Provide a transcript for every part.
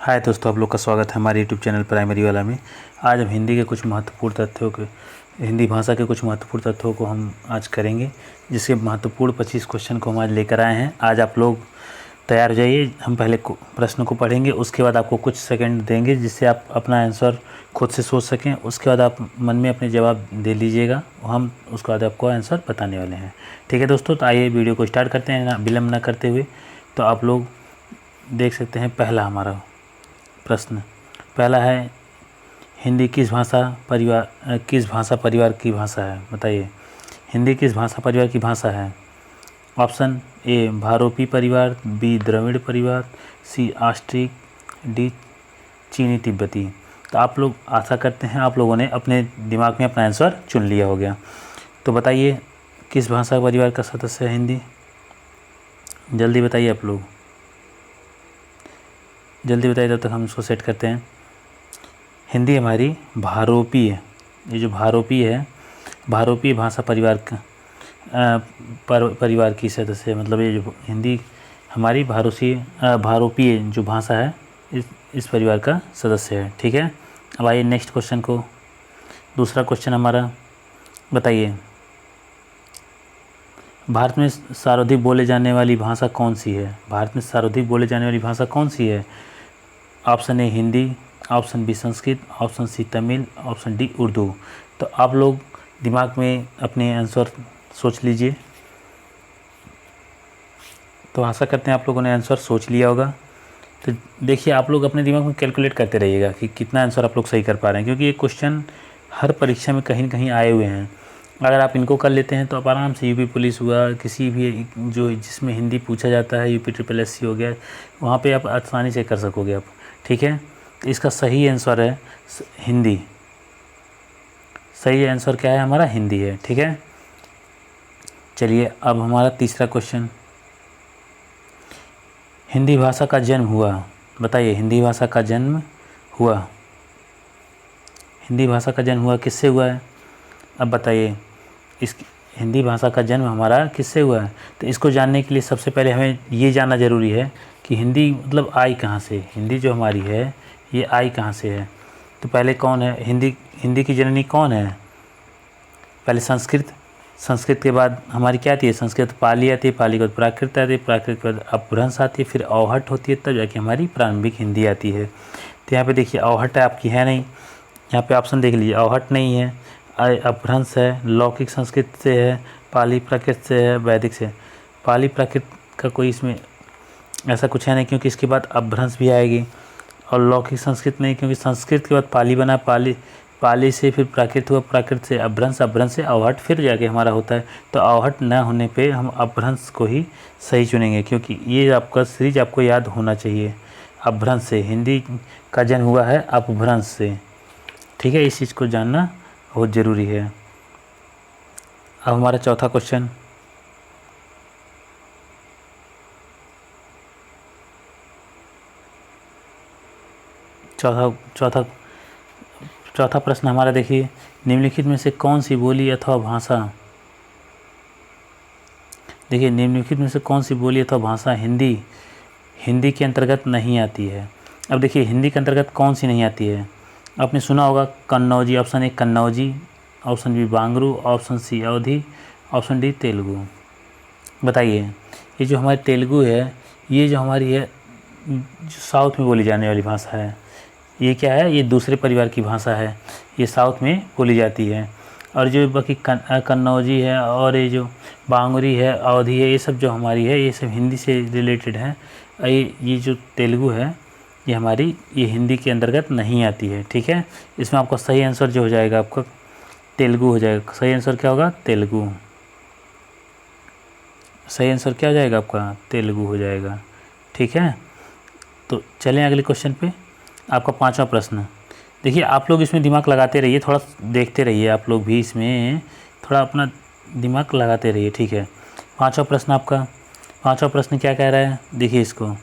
हाय दोस्तों, आप लोग का स्वागत है हमारे यूट्यूब चैनल प्राइमरी वाला में। आज हम हिंदी भाषा के कुछ महत्वपूर्ण तथ्यों को हम आज करेंगे, जिसके महत्वपूर्ण 25 क्वेश्चन को हम आज लेकर आए हैं। आज आप लोग तैयार हो जाइए। हम पहले प्रश्न को पढ़ेंगे, उसके बाद आपको कुछ सेकंड देंगे जिससे आप अपना आंसर खुद से सोच सकें। उसके बाद आप मन में अपने जवाब दे लीजिएगा, हम उसके बाद आपको आंसर बताने वाले हैं। ठीक है दोस्तों, तो आइए वीडियो को स्टार्ट करते हैं, विलम्ब ना करते हुए। तो आप लोग देख सकते हैं पहला हमारा प्रश्न। पहला है, हिंदी किस भाषा परिवार की भाषा है? बताइए, हिंदी किस भाषा परिवार की भाषा है? ऑप्शन ए भारोपी परिवार, बी द्रविड़ परिवार, सी ऑस्ट्रिक, डी चीनी तिब्बती। तो आप लोग आशा करते हैं आप लोगों ने अपने दिमाग में अपना आंसर चुन लिया हो गया। तो बताइए किस भाषा परिवार का सदस्य है हिंदी? जल्दी बताइए आप लोग, जल्दी बताइए, तब तक हम इसको सेट करते हैं। हिंदी हमारी भारोपी है। ये जो भारोपी है, भारोपी भाषा परिवार का परिवार की सदस्य है। मतलब ये जो हिंदी हमारी भारोपीय जो भाषा है इस परिवार का सदस्य है। ठीक है, अब आइए नेक्स्ट क्वेश्चन को। दूसरा क्वेश्चन हमारा, बताइए भारत में सर्वाधिक बोले जाने वाली भाषा कौन सी है? भारत में सर्वाधिक बोले जाने वाली भाषा कौन सी है? Option A Hindi, option B Sanskrit, option C Tamil, option D Urdu. तो आप लोग दिमाग में अपने आंसर सोच लीजिए। तो आशा करते हैं आप लोगों ने आंसर सोच लिया होगा। तो देखिए, आप लोग अपने दिमाग में कैलकुलेट करते रहिएगा कि कितना आंसर आप लोग सही कर पा रहे हैं, क्योंकि ये क्वेश्चन हर परीक्षा में कहीं न कहीं आए हुए हैं। अगर आप इनको कर लेते हैं तो आप आराम से यूपी पुलिस हुआ, किसी भी जिसमें हिंदी पूछा जाता है, यूपी SSC हो गया, वहाँ पे आप आसानी से कर सकोगे आप। ठीक है, तो इसका सही आंसर है हिंदी। सही आंसर क्या है हमारा? हिंदी है। ठीक है, चलिए अब हमारा तीसरा क्वेश्चन। हिंदी भाषा का जन्म हुआ, बताइए हिंदी भाषा का जन्म हुआ, हिंदी भाषा का जन्म हुआ किससे हुआ है? अब बताइए, इस हिंदी भाषा का जन्म हमारा किससे हुआ है? तो इसको जानने के लिए सबसे पहले हमें ये जानना ज़रूरी है कि हिंदी मतलब आई कहाँ से? हिंदी जो हमारी है ये आई कहाँ से है? तो पहले कौन है हिंदी की जननी कौन है? पहले संस्कृत के बाद हमारी क्या आती है? संस्कृत पाली आती है, पाली के बाद प्राकृत आती है, प्राकृत के बाद अपभ्रंश आती है, फिर अवहट होती है, तब जाके हमारी प्रारंभिक हिंदी आती है। तो यहाँ पे देखिए अवहट आपकी है नहीं, यहाँ पे ऑप्शन देख लीजिए, अवहट नहीं है, अपभ्रंश है, लौकिक संस्कृत से है, पाली प्राकृत से है, वैदिक से। पाली प्राकृत का कोई इसमें ऐसा कुछ है नहीं, क्योंकि इसके बाद अपभ्रंश भी आएगी। और लौकिक संस्कृत नहीं, क्योंकि संस्कृत के बाद पाली बना, पाली से फिर प्राकृत हुआ, प्राकृत से अपभ्रंश, अपभ्रंश से अवहट, फिर जाके हमारा होता है। तो अवहट न होने पे हम अपभ्रंश को ही सही चुनेंगे, क्योंकि ये आपका सीरीज आपको याद होना चाहिए। अपभ्रंश से हिंदी का जन्म हुआ है, अपभ्रंश से। ठीक है, इस चीज़ को जानना बहुत ज़रूरी है। अब हमारा चौथा क्वेश्चन, चौथा प्रश्न हमारा देखिए, निम्नलिखित में से कौन सी बोली अथवा भाषा, देखिए निम्नलिखित में से कौन सी बोली अथवा भाषा हिंदी के अंतर्गत नहीं आती है? अब देखिए हिंदी के अंतर्गत कौन सी नहीं आती है? आपने सुना होगा Kannauji. Option A Kannauji, option B Bangaru, option C Awadhi, option D Telugu. बताइए, ये जो हमारी तेलुगु है, ये जो हमारी है जो साउथ में बोली जाने वाली भाषा है, ये क्या है? ये दूसरे परिवार की भाषा है, ये साउथ में बोली जाती है। और जो बाकी कन्नौजी है और ये जो बांगुरी है, अवधी है, ये सब जो हमारी है, ये सब हिंदी से रिलेटेड है। ये जो तेलुगु है ये हिंदी के अंतर्गत नहीं आती है। ठीक है, इसमें आपका सही आंसर जो हो जाएगा आपका तेलुगु हो जाएगा। सही आंसर क्या होगा? तेलुगु। सही आंसर क्या हो जाएगा आपका? तेलुगु हो जाएगा। ठीक है, तो चलें अगले क्वेश्चन पे। आपका पांचवा प्रश्न, देखिए आप लोग इसमें दिमाग लगाते रहिए, थोड़ा देखते रहिए, आप लोग भी इसमें थोड़ा अपना दिमाग लगाते रहिए। ठीक है, पांचवा प्रश्न क्या कह रहा है? देखिए इसको,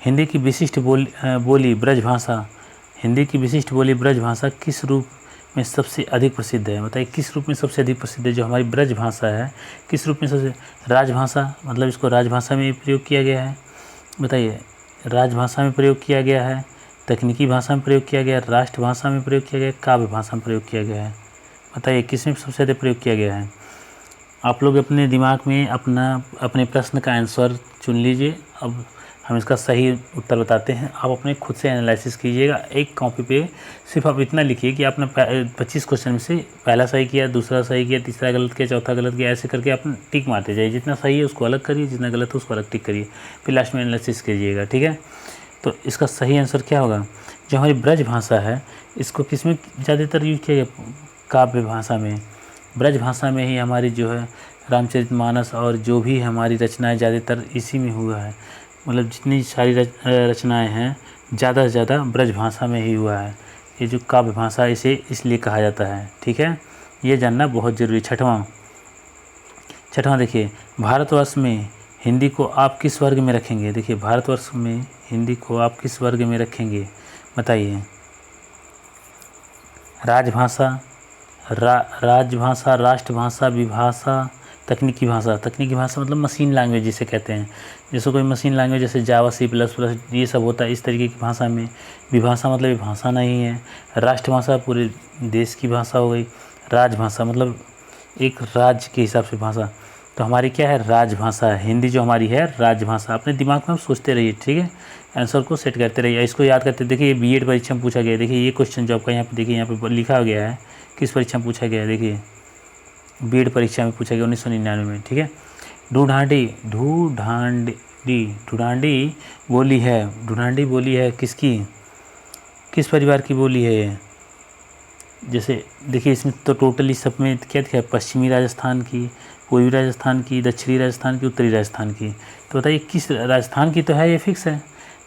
हिंदी की विशिष्ट बोली ब्रजभाषा, हिंदी की विशिष्ट बोली ब्रजभाषा किस रूप में सबसे अधिक प्रसिद्ध है? बताइए किस रूप में सबसे अधिक प्रसिद्ध है? जो हमारी ब्रजभाषा है किस रूप में सबसे? राजभाषा, मतलब इसको राजभाषा में प्रयोग किया गया है। बताइए, राजभाषा में प्रयोग किया गया है, तकनीकी भाषा में प्रयोग किया गया, राष्ट्रभाषा में प्रयोग किया गया, काव्य भाषा में प्रयोग किया गया है? बताइए किसमें सबसे ज़्यादा प्रयोग किया गया है? आप लोग अपने दिमाग में अपने प्रश्न का आंसर चुन लीजिए। अब हम इसका सही उत्तर बताते हैं, आप अपने खुद से एनालिसिस कीजिएगा। एक कॉपी पे सिर्फ आप इतना लिखिए कि आपने 25 क्वेश्चन में से पहला सही किया, दूसरा सही किया, तीसरा गलत किया, चौथा गलत किया, ऐसे करके आप टिक मारते जाइए। जितना सही है उसको अलग करिए, जितना गलत है उसको अलग टिक करिए, फिर लास्ट में एनालिसिस कीजिएगा। ठीक है, तो इसका सही आंसर क्या होगा? जो हमारी ब्रज भाषा है इसको किसमें ज़्यादातर यूज किया गया? काव्य भाषा में, ब्रज भाषा में ही हमारी जो है रामचरितमानस और जो भी हमारी रचनाएं ज़्यादातर इसी में हुआ है। मतलब जितनी सारी रचनाएं हैं ज़्यादा से ज़्यादा ब्रज भाषा में ही हुआ है। ये जो काव्य भाषा इसे इसलिए कहा जाता है। ठीक है, ये जानना बहुत ज़रूरी। छठवां देखिए, भारतवर्ष में हिंदी को आप किस वर्ग में रखेंगे? देखिए, भारतवर्ष में हिंदी को आप किस वर्ग में रखेंगे? बताइए। राजभाषा, राजभाषा, राष्ट्रभाषा, विभाषा, तकनीकी भाषा। तकनीकी भाषा मतलब मशीन लैंग्वेज जिसे कहते हैं। जैसे कोई मशीन लैंग्वेज जैसे जावा, C++ ये सब होता है, इस तरीके की भाषा में। विभाषा मतलब ये भाषा नहीं है। राष्ट्रभाषा पूरे देश की भाषा हो गई। राजभाषा मतलब एक राज्य के हिसाब से भाषा। तो हमारी क्या है? राजभाषा है। हिंदी जो हमारी है राजभाषा। अपने दिमाग में आप सोचते रहिए, ठीक है, आंसर को सेट करते रहिए, इसको याद करते। देखिए, ये बीएड परीक्षा में पूछा गया है। देखिए ये क्वेश्चन जो आपका यहाँ पे देखिए, यहाँ पे लिखा गया है, किस परीक्षा में पूछा गया है? देखिए बीएड परीक्षा में पूछा गया 1999 में। ठीक है, ढूढ़ांडी बोली है। ढूढ़ांडी बोली है किसकी, किस परिवार की बोली है ये? जैसे देखिए इसमें तो टोटली सब में क्या दिखा है? पश्चिमी राजस्थान की, पूर्वी राजस्थान की, दक्षिणी राजस्थान की, उत्तरी राजस्थान की। तो बताइए किस राजस्थान की तो है, ये फिक्स है।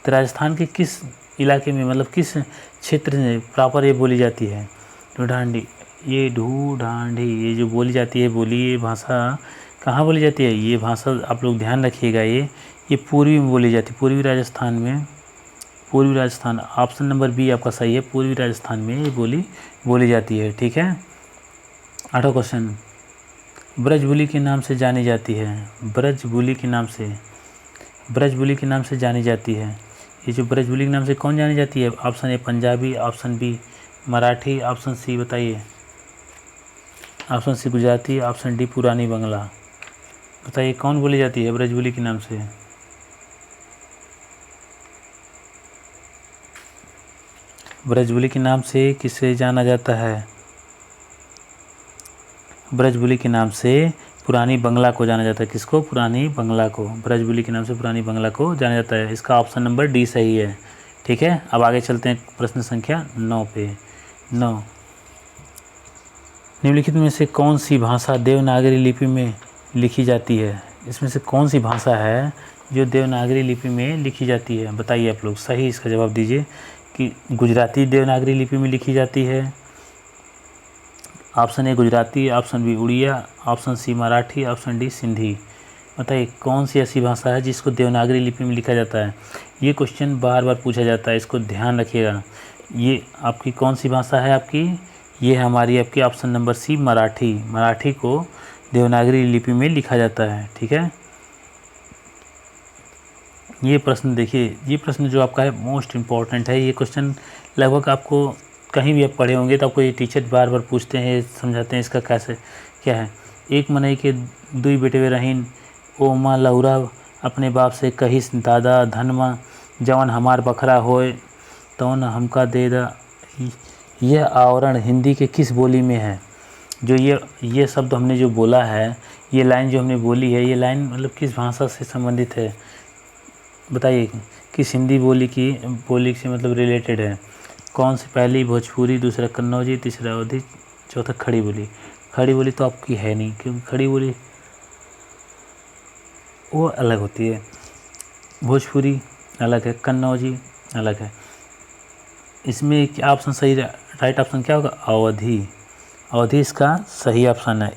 तो राजस्थान के किस इलाके में, मतलब किस क्षेत्र में प्रॉपर ये बोली जाती है? ढूढ़ांडी, ये ये जो बोली जाती है बोली, ये भाषा कहाँ बोली जाती है? ये भाषा आप लोग ध्यान रखिएगा, ये पूर्वी में बोली जाती है। पूर्वी राजस्थान में, पूर्वी राजस्थान, ऑप्शन नंबर बी आपका सही है। पूर्वी राजस्थान में ये बोली जाती है। ठीक है, 8वां क्वेश्चन, ब्रजबुली के नाम से जानी जाती है। ब्रजबुली के नाम से जानी जाती है। ये जो ब्रजबुली के नाम से कौन जानी जाती है? Option A Punjabi, option B Marathi, option C बताइए, option C Gujarati, option D पुरानी बंगला। बताइए कौन बोली जाती है ब्रजबुली के नाम से? ब्रजबुली के नाम से किसे जाना जाता है? ब्रजबुली के नाम से पुरानी बंगला को जाना जाता है। किसको? पुरानी बंगला को। ब्रजबुली के नाम से पुरानी बंगला को जाना जाता है। इसका ऑप्शन नंबर डी सही है। ठीक है, अब आगे चलते हैं प्रश्न संख्या 9 पे। 9, निम्नलिखित में से कौन सी भाषा देवनागरी लिपि में लिखी जाती है? इसमें से कौन सी भाषा है जो देवनागरी लिपि में लिखी जाती है? बताइए आप लोग, सही इसका जवाब दीजिए कि गुजराती देवनागरी लिपि में लिखी जाती है। Option A Gujarati, option B Oriya, option C Marathi, option D Sindhi. बताइए कौन सी ऐसी भाषा है जिसको देवनागरी लिपि में लिखा जाता है? ये क्वेश्चन बार बार पूछा जाता है, इसको ध्यान रखिएगा। ये आपकी कौन सी भाषा है आपकी? ये हमारी आपकी option number C Marathi. Marathi को देवनागरी लिपि में लिखा जाता है। ठीक है, ये प्रश्न देखिए, ये प्रश्न जो आपका है मोस्ट इम्पॉर्टेंट है। ये क्वेश्चन लगभग आपको कहीं भी आप पढ़े होंगे तो आपको ये टीचर बार बार पूछते हैं, समझाते हैं इसका कैसे क्या है। एक मनई के दुई बेटे वे रहीन, ओ माँ लौरा अपने बाप से कहिस दादा धनमा, जवन हमार बखरा होए तौन हमका दे दा। यह आवरण हिंदी के किस बोली में है? जो ये शब्द हमने जो बोला है, ये लाइन जो हमने बोली है, ये लाइन मतलब किस भाषा से संबंधित है? बताइए किस हिंदी बोली से मतलब रिलेटेड है? कौन सी? पहली भोजपुरी, दूसरा कन्नौजी, तीसरा अवधी, चौथा खड़ी बोली। खड़ी बोली तो आपकी है नहीं, क्योंकि खड़ी बोली वो अलग होती है, भोजपुरी अलग है, कन्नौजी अलग है। इसमें क्या ऑप्शन सही, राइट ऑप्शन क्या होगा? अवधी। अवधी इसका सही ऑप्शन है।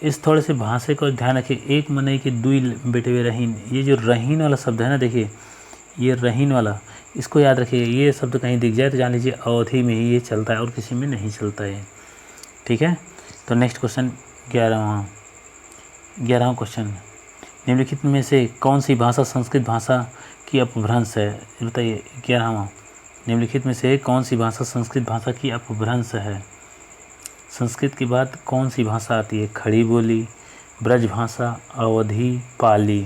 इस थोड़े से भाषा को ध्यान रखिए। एक मनई के दुई बेटे वे रहीन, ये जो रहीन वाला शब्द है ना, देखिए ये रहीन वाला, इसको याद रखिए। ये शब्द कहीं दिख जाए तो जान लीजिए अवधी में ही ये चलता है और किसी में नहीं चलता है। ठीक है, तो नेक्स्ट क्वेश्चन 11वां क्वेश्चन, निम्नलिखित में से कौन सी भाषा संस्कृत भाषा की अपभ्रंश है? बताइए 11वां, निम्नलिखित में से कौन सी भाषा संस्कृत भाषा की अपभ्रंश है? संस्कृत के बाद कौन सी भाषा आती है? खड़ी बोली, ब्रज भाषा, अवधी, पाली।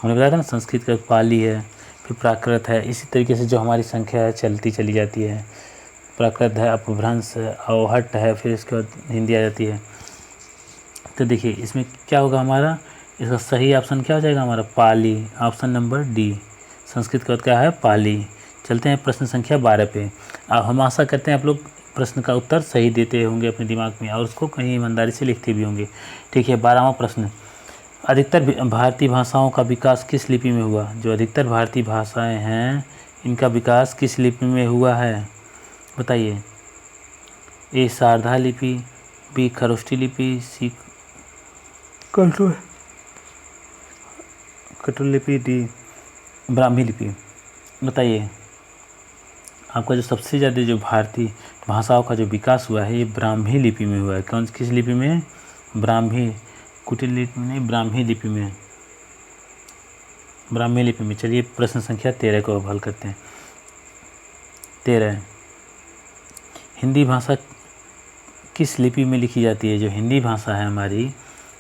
हमने बताया था ना, संस्कृत का पाली है, फिर प्राकृत है। इसी तरीके से जो हमारी संख्या है चलती चली जाती है। प्राकृत है, अपभ्रंश है, अवहट्ट है, फिर इसके बाद हिंदी आ जाती है। तो देखिए इसमें क्या होगा हमारा, इसका सही ऑप्शन क्या हो जाएगा हमारा? पाली, ऑप्शन नंबर डी। संस्कृत का क्या है? पाली। चलते हैं प्रश्न संख्या 12 पे। अब हम आशा करते हैं आप लोग प्रश्न का उत्तर सही देते होंगे अपने दिमाग में और उसको कहीं ईमानदारी से लिखते भी होंगे। ठीक है, 12वां प्रश्न, अधिकतर भारतीय भाषाओं का विकास किस लिपि में हुआ? जो अधिकतर भारतीय भाषाएं हैं इनका विकास किस लिपि में हुआ है? बताइए। ए शारदा लिपि, बी खरोष्ठी लिपि, सी कठोर लिपि, डी ब्राह्मी लिपि। बताइए, आपका जो सबसे ज़्यादा जो भारतीय भाषाओं का जो विकास हुआ है ये ब्राह्मी लिपि में हुआ है। कौन किस लिपि में? ब्राह्मी, कुटिल लिपि में, ब्राह्मी लिपि में, ब्राह्मी लिपि में। चलिए प्रश्न संख्या 13 को अब हल करते हैं। 13, हिंदी भाषा किस लिपि में लिखी जाती है? जो हिंदी भाषा है हमारी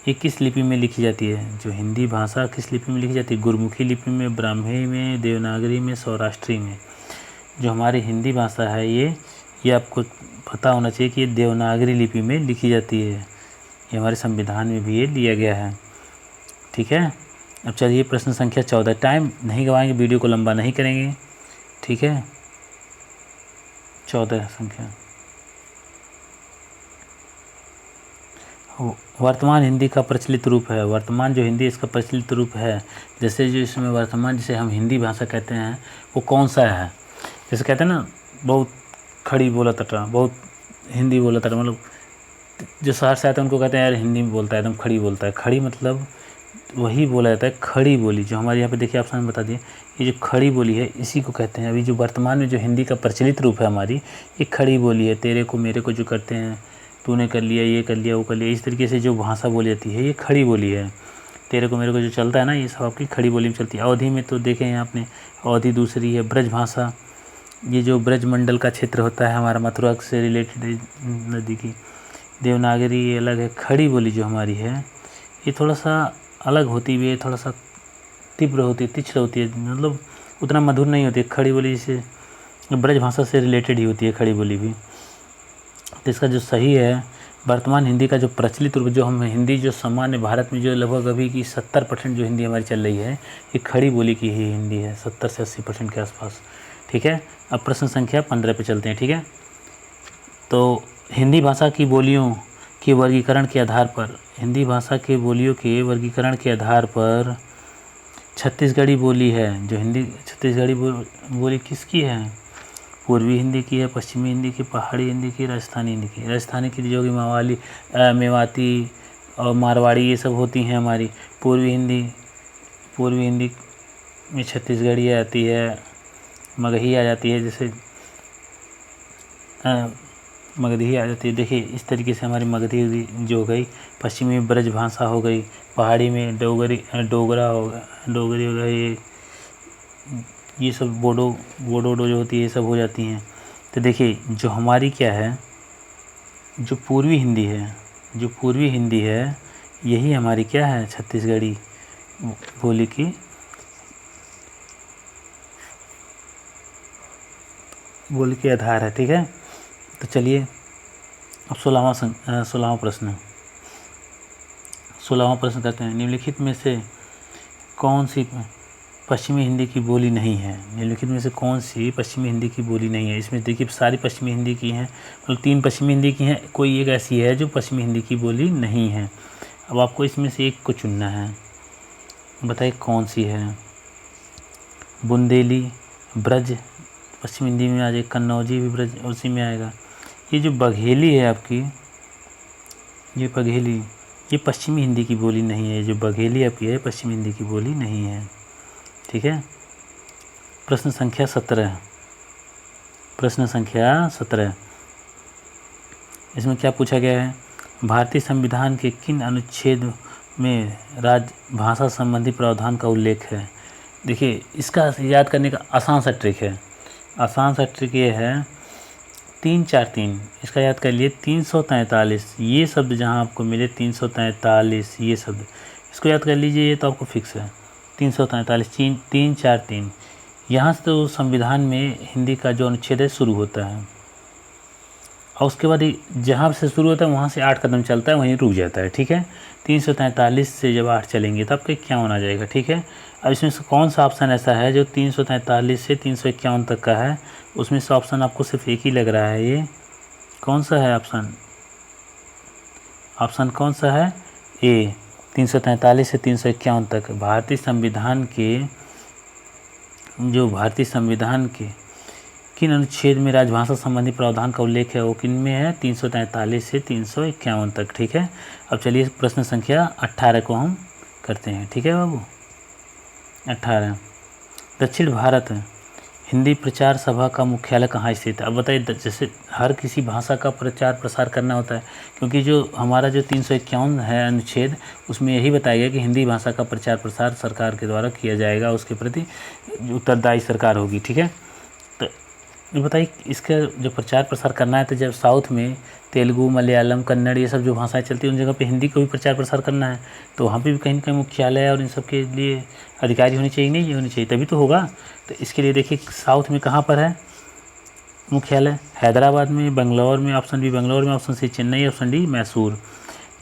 ये किस लिपि में लिखी जाती है? जो हिंदी भाषा किस लिपि में लिखी जाती है? गुरमुखी लिपि में, ब्राह्मी में, देवनागरी में, सौराष्ट्री में। जो हमारी हिंदी भाषा है ये आपको पता होना चाहिए कि ये देवनागरी लिपि में लिखी जाती है। ये हमारे संविधान में भी ये लिया गया है। ठीक है, अब चलिए प्रश्न संख्या 14। टाइम नहीं गवाएंगे, वीडियो को लंबा नहीं करेंगे। ठीक है, 14 संख्या, वर्तमान हिंदी का प्रचलित रूप है। वर्तमान जो हिंदी इसका प्रचलित रूप है, जैसे जो इसमें वर्तमान जिसे हम हिंदी भाषा कहते हैं वो कौन सा है? जैसे कहते हैं ना, बहुत खड़ी बोला तटा, बहुत हिंदी बोला तटा, मतलब जो शहर से आते हैं उनको कहते हैं यार हिंदी में बोलता है, एकदम खड़ी बोलता है। खड़ी मतलब वही बोला जाता है खड़ी बोली। जो हमारे यहाँ पे देखिए ऑप्शन में बता दिए, ये जो खड़ी बोली है इसी को कहते हैं। अभी जो वर्तमान में जो हिंदी का प्रचलित रूप है हमारी, ये खड़ी बोली है। तेरे को मेरे को जो करते हैं, तूने कर लिया, ये कर लिया, वो कर लिया, इस तरीके से जो भाषा बोली जाती है ये खड़ी बोली है। तेरे को मेरे को जो चलता है ना, ये सब आपकी खड़ी बोली में चलती है। अवधि में तो देखें हैं आपने, अवधि दूसरी है। ब्रज भाषा, ये जो ब्रज मंडल का क्षेत्र होता है हमारा, मथुरा से रिलेटेड नदी की। देवनागरी ये अलग है। खड़ी बोली जो हमारी है ये थोड़ा सा अलग होती हुई है, थोड़ा सा तीव्र होती है, तीक्ष्ण होती है, मतलब उतना मधुर नहीं होती है। खड़ी बोली से ब्रज भाषा से रिलेटेड ही होती है खड़ी बोली भी। तो इसका जो सही है, वर्तमान हिंदी का जो प्रचलित रूप, जो हम हिंदी जो सामान्य भारत में जो लगभग अभी की 70% जो हिंदी हमारी चल रही है ये खड़ी बोली की ही हिंदी है, 70 से 80% के आसपास। ठीक है, अब प्रश्न संख्या 15 पे चलते हैं। ठीक है, तो हिंदी भाषा की बोलियों के वर्गीकरण के आधार पर, हिंदी भाषा के बोलियों के वर्गीकरण के आधार पर छत्तीसगढ़ी बोली है। जो हिंदी छत्तीसगढ़ी बोली किसकी है? पूर्वी हिंदी की है, पश्चिमी हिंदी की, पहाड़ी हिंदी की, राजस्थानी हिंदी की। राजस्थानी की जो कि मवाली, मेवाती और मारवाड़ी ये सब होती हैं हमारी। पूर्वी हिंदी में छत्तीसगढ़ी आती है, मगही आ जाती है, जैसे मगधी आ जाती है। देखिए इस तरीके से हमारी मगधी जो हो गई, पश्चिमी में ब्रज भाषा हो गई, पहाड़ी में डोगरा हो गई, ये सब बोडो जो होती है ये सब हो जाती हैं। तो देखिए जो हमारी क्या है, जो पूर्वी हिंदी है यही हमारी क्या है, छत्तीसगढ़ी बोली की के आधार है। ठीक है, तो चलिए अब 16वां प्रश्न करते हैं। निम्नलिखित में से कौन सी पश्चिमी हिंदी की बोली नहीं है? निम्नलिखित में से कौन सी पश्चिमी हिंदी की बोली नहीं है? इसमें देखिए सारी पश्चिमी हिंदी की हैं, मतलब 3 पश्चिमी हिंदी की हैं, कोई एक ऐसी है जो पश्चिमी हिंदी की बोली नहीं है। अब आपको इसमें से एक को चुनना है, बताइए कौन सी है? बुंदेली, ब्रज पश्चिम हिंदी में आ जाए, कन्नौजी भी ब्रज उसी में आएगा। ये जो बघेली है आपकी, ये बघेली ये पश्चिमी हिंदी की बोली नहीं है। जो बघेली आपकी है पश्चिमी हिंदी की बोली नहीं है। ठीक है, प्रश्न संख्या 17। इसमें क्या पूछा गया है? भारतीय संविधान के किन अनुच्छेद में राजभाषा संबंधी प्रावधान का उल्लेख है? देखिए इसका याद करने का आसान सा ट्रिक है। आसान सा ट्रिक ये है 343, इसका याद कर लिए 343, ये शब्द जहाँ आपको मिले 343 ये शब्द, इसको याद कर लीजिए, ये तो आपको फिक्स है 343 343। यहाँ से तो संविधान में हिंदी का जो अनुच्छेद है शुरू होता है, और उसके बाद जहाँ से शुरू होता है वहाँ से 8 कदम चलता है, वहीं रुक जाता है। ठीक है, 343 से जब 8 चलेंगे तब आपका 51 आ जाएगा। ठीक है, अब इसमें से कौन सा ऑप्शन ऐसा है जो 343 से 351 तक का है? उसमें से ऑप्शन आपको सिर्फ एक ही लग रहा है, ये कौन सा है ऑप्शन? ऑप्शन कौन सा है? ए, 343 से 351 तक। भारतीय संविधान के किन अनुच्छेद में राजभाषा संबंधी प्रावधान का उल्लेख है? वो किन में है? 343 से 351 तक। ठीक है, अब चलिए प्रश्न संख्या 18 को हम करते हैं। ठीक है बाबू, 18, दक्षिण भारत हिंदी प्रचार सभा का मुख्यालय कहाँ स्थित है? अब बताइए, जैसे हर किसी भाषा का प्रचार प्रसार करना होता है, क्योंकि जो हमारा जो 351 है अनुच्छेद, उसमें यही बताया गया कि हिंदी भाषा का प्रचार प्रसार सरकार के द्वारा किया जाएगा, उसके प्रति उत्तरदायी सरकार होगी। ठीक है, तो ये बताइए, इसका जो प्रचार प्रसार करना है, तो जब साउथ में तेलुगु, मलयालम, कन्नड़ ये सब जो भाषाएं चलती हैं, उन जगह पे हिंदी को भी प्रचार प्रसार करना है, तो वहाँ पे भी कहीं ना कहीं मुख्यालय और इन सब के लिए अधिकारी होनी चाहिए, नहीं होनी चाहिए, तभी तो होगा। तो इसके लिए देखिए साउथ में कहाँ पर है मुख्यालय? हैदराबाद में, बेंगलोर में, ऑप्शन बी बेंगलोर में, option C Chennai, option D Mysore.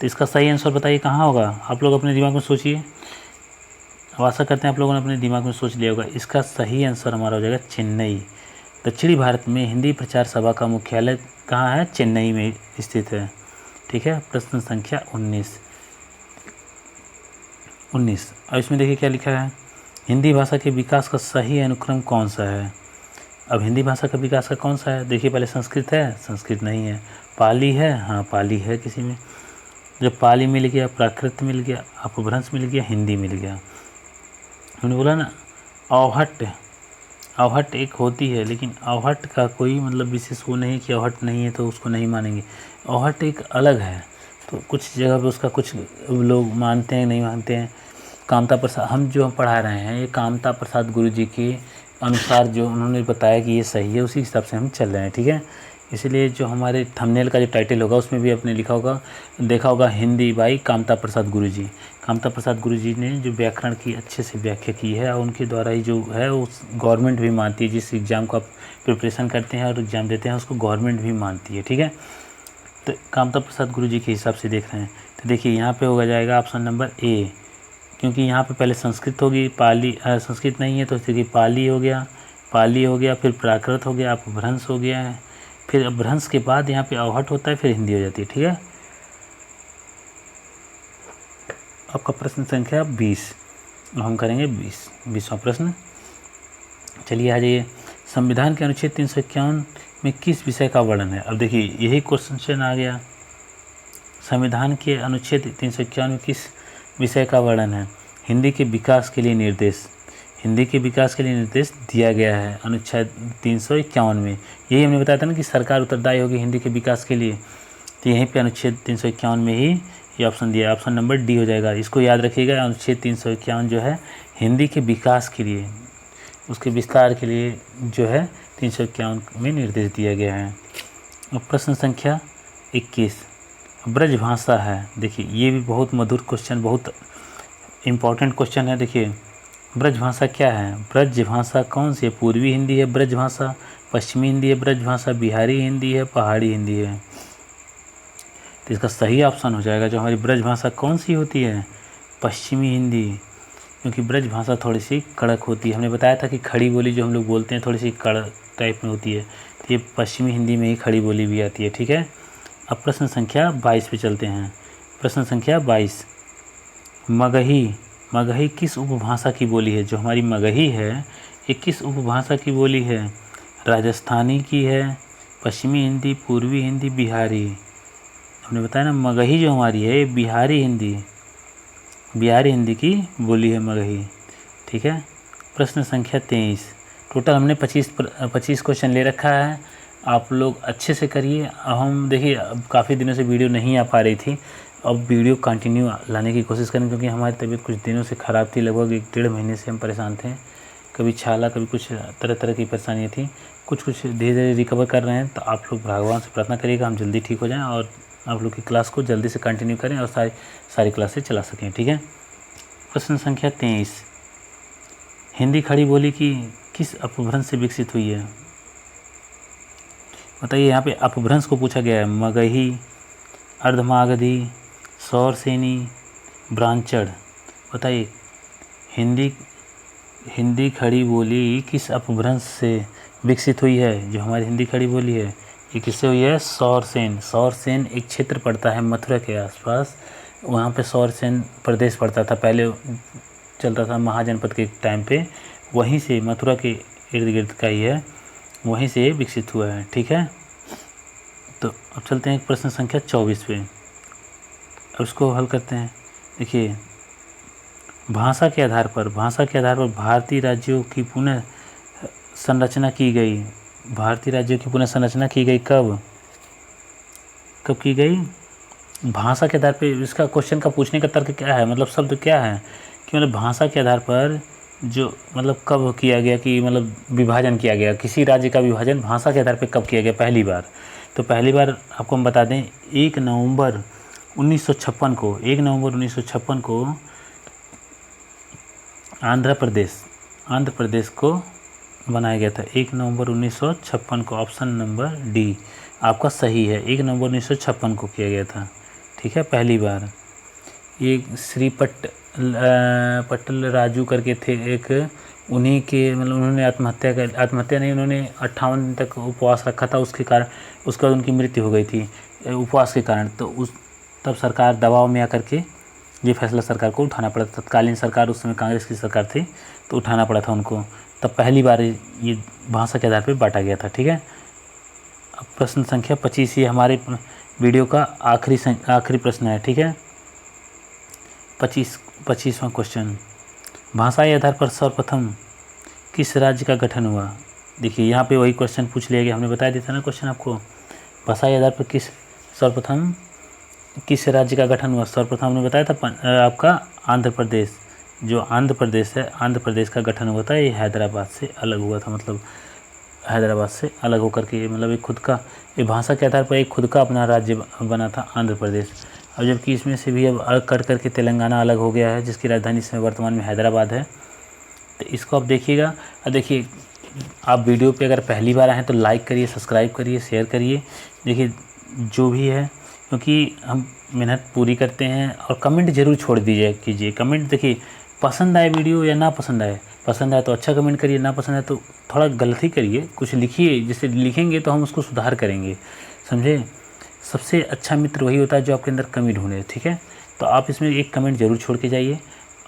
तो इसका सही आंसर बताइए कहाँ होगा? आप लोग अपने दिमाग में सोचिए, अब आशा करते हैं आप लोगों ने अपने दिमाग में सोच लिया होगा। इसका सही आंसर हमारा हो जाएगा चेन्नई। दक्षिणी भारत में हिंदी प्रचार सभा का मुख्यालय कहाँ है? चेन्नई में स्थित है। ठीक है, प्रश्न संख्या 19। अब इसमें देखिए क्या लिखा है, हिंदी भाषा के विकास का सही अनुक्रम कौन सा है? अब हिंदी भाषा का विकास का कौन सा है? देखिए, पहले संस्कृत है, संस्कृत नहीं है। पाली है, हाँ पाली है किसी में। जब पाली मिल गया, प्राकृत मिल गया, अपभ्रंश मिल गया, हिंदी मिल गया। हमने बोला ना अवहट एक होती है, लेकिन अवहट का कोई मतलब विशेष वो नहीं कि अवहट नहीं है तो उसको नहीं मानेंगे। अवहट एक अलग है, तो कुछ जगह पे उसका कुछ लोग मानते हैं, नहीं मानते हैं। कामता प्रसाद, हम जो पढ़ा रहे हैं, ये कामता प्रसाद गुरु जी के अनुसार जो उन्होंने बताया कि ये सही है, उसी हिसाब से हम चल रहे हैं। ठीक है, इसलिए जो हमारे थंबनेल का जो टाइटल होगा उसमें भी आपने लिखा होगा, देखा होगा, हिंदी बाई कामता प्रसाद गुरु जी। कामता प्रसाद गुरु जी ने जो व्याकरण की अच्छे से व्याख्या की है, और उनके द्वारा ही जो है वो गवर्नमेंट भी मानती है। जिस एग्ज़ाम को आप प्रिपरेशन करते हैं और एग्ज़ाम देते हैं, उसको गवर्नमेंट भी मानती है। ठीक है, तो कामता प्रसाद गुरु जी के हिसाब से देख रहे हैं, तो देखिए यहाँ पे होगा जाएगा ऑप्शन नंबर ए, क्योंकि यहाँ पे पहले संस्कृत होगी, पाली संस्कृत नहीं है तो देखिए पाली हो गया, फिर प्राकृत हो गया, अपभ्रंश हो गया है, फिर अपभ्रंश के बाद यहाँ पे अवहट होता है, फिर हिंदी हो जाती है। ठीक है, आपका प्रश्न संख्या 20, हम करेंगे 20वां प्रश्न। चलिए आ जाइए, संविधान के अनुच्छेद 351 में किस विषय का वर्णन है? अब देखिए यही क्वेश्चन आ गया, संविधान के अनुच्छेद 351 में किस विषय का वर्णन है? हिंदी के विकास के लिए निर्देश, हिंदी के विकास के लिए निर्देश दिया गया है अनुच्छेद 351 में। यही हमने बताया था ना कि सरकार उत्तरदायी होगी हिंदी के विकास के लिए, तो यहीं पे अनुच्छेद 351 में ही ये ऑप्शन दिया है, ऑप्शन नंबर डी हो जाएगा। इसको याद रखिएगा, अनुच्छेद 351 जो है हिंदी के विकास के लिए, उसके विस्तार के लिए जो है 351 में निर्देश दिया गया है। अब प्रश्न संख्या 21, ब्रजभाषा है। देखिए ये भी बहुत मधुर क्वेश्चन, बहुत इम्पॉर्टेंट क्वेश्चन है। देखिए ब्रजभाषा क्या है? ब्रजभाषा कौन सी है? पूर्वी हिंदी है ब्रजभाषा, पश्चिमी हिंदी है ब्रजभाषा, बिहारी हिंदी है, पहाड़ी हिंदी है। तो इसका सही ऑप्शन हो जाएगा, जो हमारी ब्रजभाषा कौन सी होती है? पश्चिमी हिंदी, क्योंकि ब्रजभाषा थोड़ी सी कड़क होती है। हमने बताया था कि खड़ी बोली जो हम लोग बोलते हैं थोड़ी सी कड़क टाइप में होती है, तो ये पश्चिमी हिंदी में ही खड़ी बोली भी आती है। ठीक है, अब प्रश्न संख्या 22 पे चलते हैं। प्रश्न संख्या 22, मगही किस उपभाषा की बोली है? जो हमारी मगही है ये किस उपभाषा की बोली है? राजस्थानी की है, पश्चिमी हिंदी, पूर्वी हिंदी, बिहारी। हमने बताया ना मगही जो हमारी है ये बिहारी हिंदी की बोली है मगही। ठीक है, प्रश्न संख्या 23, टोटल हमने 25 क्वेश्चन ले रखा है। आप लोग अच्छे से करिए। अब हम देखिए अब काफ़ी दिनों से वीडियो नहीं आ पा रही थी, अब वीडियो कंटिन्यू लाने की कोशिश करें, क्योंकि हमारी तबीयत कुछ दिनों से ख़राब थी, लगभग 1 डेढ़ महीने से हम परेशान थे। कभी छाला, कभी कुछ तरह तरह की परेशानियाँ थी, कुछ धीरे धीरे रिकवर कर रहे हैं। तो आप लोग भगवान से प्रार्थना करिएगा हम जल्दी ठीक हो जाएं और आप लोग की क्लास को जल्दी से कंटिन्यू करें और सारी क्लासेस चला सकें। ठीक है। प्रश्न संख्या 23, हिंदी खड़ी बोली की किस अपभ्रंश से विकसित हुई है? बताइए। यहाँ पे अपभ्रंश को पूछा गया है। मगही, अर्धमागधी, सौरसेनी, ब्राह्मण। बताइए हिंदी खड़ी बोली किस अपभ्रंश से विकसित हुई है? जो हमारी हिंदी खड़ी बोली है ये किससे हुई है? सौरसेन। सौरसेन एक क्षेत्र पड़ता है मथुरा के आसपास, वहाँ पे सौरसेन प्रदेश पड़ता था, पहले चलता था महाजनपद के टाइम पे, वहीं से मथुरा के इर्द गिर्द का ही है, वहीं से विकसित हुआ है। ठीक है। तो अब चलते हैं प्रश्न संख्या 24 पे, अब उसको हल करते हैं। देखिए भाषा के आधार पर भारतीय राज्यों की पुनः संरचना की गई। भारतीय राज्यों की पुनः संरचना की गई कब की गई? भाषा के आधार पर। इसका क्वेश्चन का पूछने का तर्क क्या है, मतलब शब्द क्या है कि मतलब भाषा के आधार पर जो मतलब कब किया गया, कि मतलब विभाजन किया गया, किसी राज्य का विभाजन भाषा के आधार पर कब किया गया पहली बार? तो पहली बार आपको हम बता दें 1 नवंबर 1956 को, 1 नवंबर 1956 को आंध्र प्रदेश को बनाया गया था। 1 नवंबर 1956 को, ऑप्शन नंबर डी आपका सही है। 1 नवंबर 1956 को किया गया था। ठीक है। पहली बार ये श्री पट्टल राजू करके थे एक, उन्हीं के मतलब उन्होंने आत्महत्या नहीं, उन्होंने 58 दिन तक उपवास रखा था, उसके कारण उसके बाद उनकी मृत्यु हो गई थी उपवास के कारण। तो तब सरकार दबाव में आकर के ये फैसला सरकार को उठाना पड़ा। तत्कालीन सरकार उस समय कांग्रेस की सरकार थी, तो उठाना पड़ा था उनको। तब पहली बार ये भाषा के आधार पर बांटा गया था। ठीक है। अब प्रश्न संख्या 25, ये हमारे वीडियो का आखिरी प्रश्न है। ठीक है। 25वां क्वेश्चन, भाषाई आधार पर सर्वप्रथम किस राज्य का गठन हुआ? देखिए यहाँ पे वही क्वेश्चन पूछ लिया गया, हमने बता दिया था ना क्वेश्चन आपको। भाषाई आधार पर सर्वप्रथम किस राज्य का गठन हुआ? सर्वप्रथम हमने बताया था आपका आंध्र प्रदेश। जो आंध्र प्रदेश है, आंध्र प्रदेश का गठन हुआ था, ये हैदराबाद से अलग हुआ था। मतलब हैदराबाद से अलग होकर के मतलब एक खुद का, ये भाषा के आधार पर एक खुद का अपना राज्य बना था आंध्र प्रदेश। और जबकि इसमें से भी अब अलग कट करके तेलंगाना अलग हो गया है, जिसकी राजधानी इसमें वर्तमान में हैदराबाद है। तो इसको आप देखिएगा। और देखिए आप वीडियो पे अगर पहली बार आए तो लाइक करिए, सब्सक्राइब करिए, शेयर करिए। देखिए जो भी है, क्योंकि हम मेहनत पूरी करते हैं। और कमेंट ज़रूर छोड़ कीजिए। कमेंट देखिए पसंद आए वीडियो या ना पसंद आए, पसंद आए तो अच्छा कमेंट करिए, ना पसंद आए तो थोड़ा गलत ही करिए, कुछ लिखिए, जिससे लिखेंगे तो हम उसको सुधार करेंगे, समझे। सबसे अच्छा मित्र वही होता है जो आपके अंदर कमी ढूंढे। ठीक है। तो आप इसमें एक कमेंट ज़रूर छोड़ के जाइए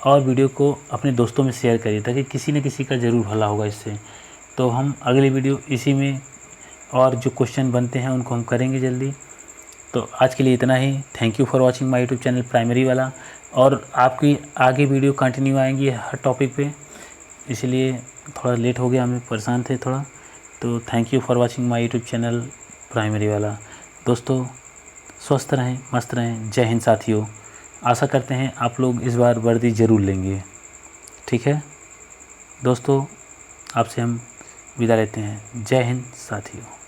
और वीडियो को अपने दोस्तों में शेयर करिए, ताकि किसी न किसी का ज़रूर भला होगा इससे। तो हम अगली वीडियो इसी में और जो क्वेश्चन बनते हैं उनको हम करेंगे जल्दी। तो आज के लिए इतना ही। Thank you for watching my YouTube channel primary वाला। और आपकी आगे वीडियो कंटिन्यू आएंगी हर टॉपिक पे, इसलिए थोड़ा लेट हो गया, हमें परेशान थे थोड़ा। तो thank you for watching my YouTube channel primary वाला। दोस्तों स्वस्थ रहें, मस्त रहें। जय हिंद साथियों। आशा करते हैं आप लोग इस बार वर्दी ज़रूर लेंगे। ठीक है दोस्तों, आपसे हम विदा लेते हैं। जय हिंद साथियों।